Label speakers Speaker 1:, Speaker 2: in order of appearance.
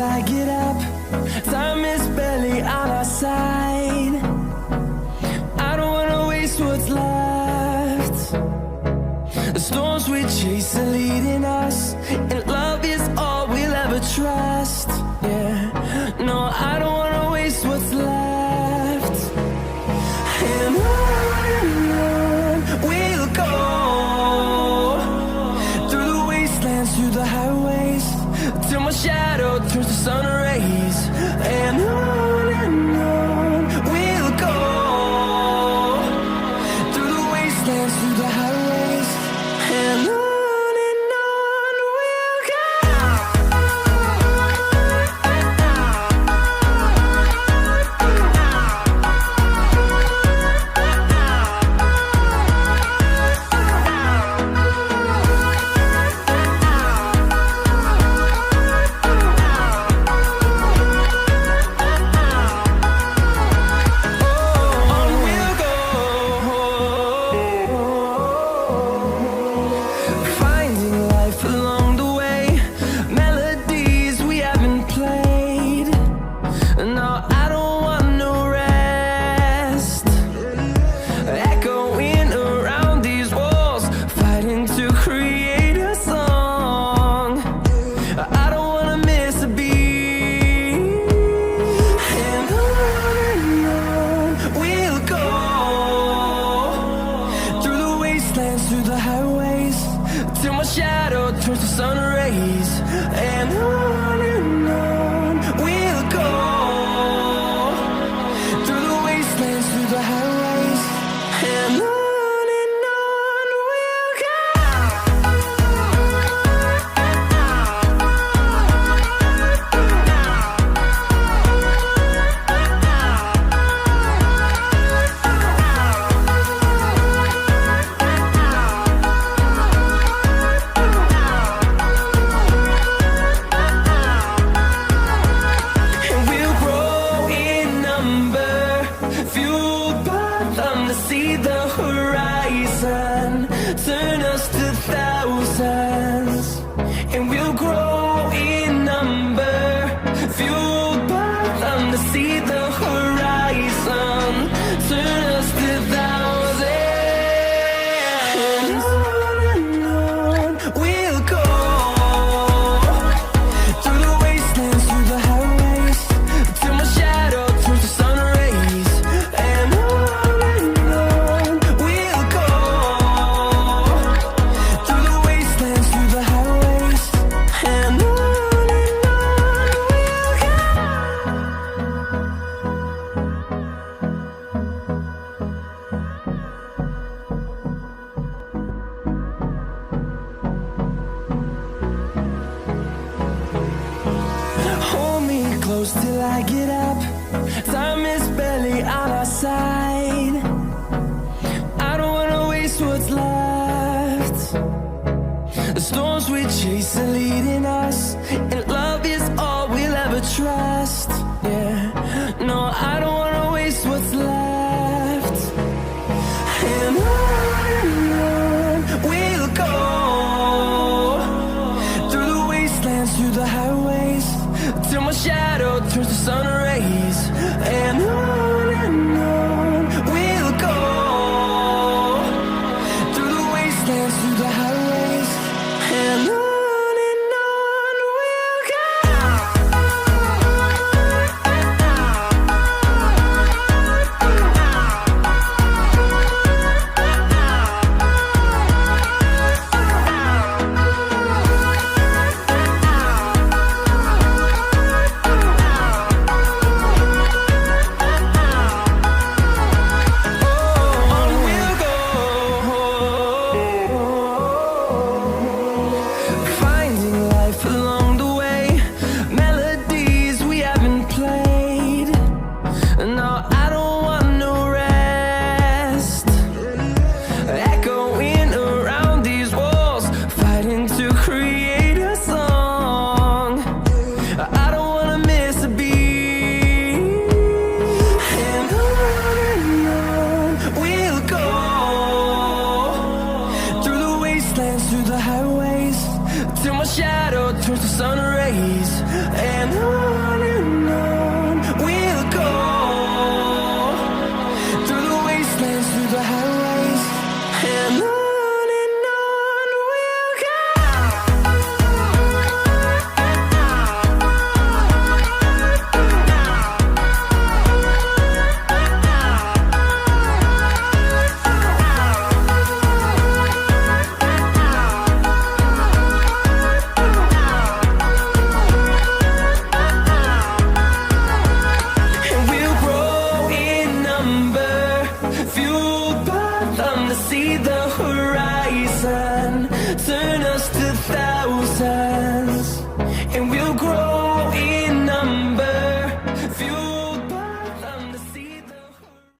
Speaker 1: I get up. Time is barely on our side. I don't wanna waste what's left. The storms we chase are leading us, and love is all we'll ever trust. Yeah, no, I don't wanna waste what's left. And on we'll go, through the wastelands, through the highways, till my shadow turns to sun rays. And on we'll go, through the wastelands, through the highways, and on we'll go. Through the highways, till my shadow turns to sun rays. And on we'll go, through the wastelands, through the highways, and on we'll go. See the horizon, turn us to thousands, and we'll grow in number, fueled by them to see the horizon, turn us to thousands. And on we'll go, through the wastelands, through the highways, till my shadow turns to sun rays. And on close till I get up. Time is barely on our side. I don't wanna waste what's left. The storms we chase are leading us, and love is all we'll ever trust. Yeah, no, I don't wanna waste what's left. And on we'll go, through the wastelands, through the highways, till my shadow turns to sun rays. And on we'll go, through the wastelands, through the highways, and on we'll go. towards the sun rays, and on we'll go, through the wastelands, through the highways, and on we'll go. And we'll grow in number, fueled by them to see the horizon, turn us to thousands, and we'll grow